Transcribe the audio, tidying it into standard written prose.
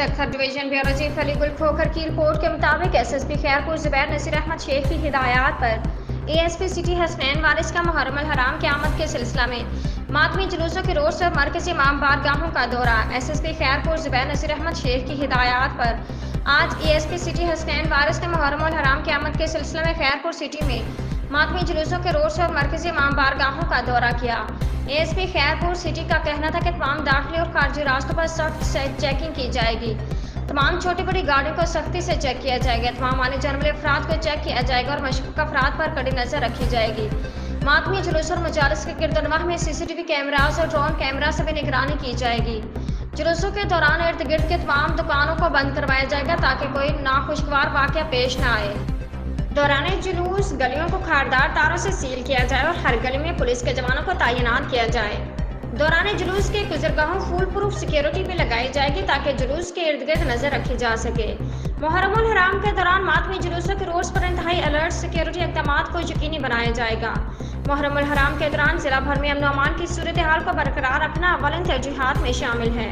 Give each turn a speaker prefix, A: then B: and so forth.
A: Akhtar division bureau chief Ali गुल खोखर की report के मुताबिक एसएसपी खैरपुर ज़ुबैर नसीर अहमद शेख की हिदायत पर एएसपी सिटी हसनैन वारिस का मुहर्रम अल हराम की आमद के सिलसिला में मातमी जुलूसों के रोड और मरकज़ी इमाम बारगाहों का दौरा। एसएसपी खैरपुर ज़ुबैर नसीर अहमद शेख की हिदायत पर आज एएसपी सिटी हसनैन वारिस ने मुहर्रम अल हराम की आमद के सिलसिले में खैरपुर सिटी में मातमी जुलूसों के रोड और मरकज़ी इमाम बारगाहों का दौरा किया। एएसपी खैरपुर सिटी का कहना था कि तमाम दाखिली और खारजी रास्तों पर सख्त चेकिंग की जाएगी। तमाम छोटी बड़ी गाड़ियों को सख्ती से चेक किया जाएगा। तमाम आने जाने वाले अफराद को चेक किया जाएगा और मशकूक अफराद पर कड़ी नजर रखी जाएगी। मातमी जुलूस और मजालिस के गिरदनवाह में सीसीटीवी कैमराज और ड्रोन कैमरा से भी निगरानी की जाएगी। जुलूसों के दौरान इर्द गिर्द के तमाम दुकानों को बंद करवाया जाएगा ताकि कोई नाखुशगवार वाक़या पेश न आए। दौरान जुलूस गलियों को खारदार तारों से सील किया जाए और हर गली में पुलिस के जवानों को तैनात किया जाए। दौरान जुलूस के गुजरगाहों फूल प्रूफ सिक्योरिटी भी लगाई जाएगी ताकि जुलूस के इर्द गिर्द नजर रखी जा सके। मुहर्रम उल हराम के दौरान मातमी जुलूसों के रोड्स पर इंतहाई अलर्ट सिक्योरिटी इक़दाम को यकीनी बनाया जाएगा। मुहर्रम उल हराम के दौरान जिला भर में अमन व अमान की सूरत हाल को बरकरार रखना अव्वलन तरजीहात में शामिल है।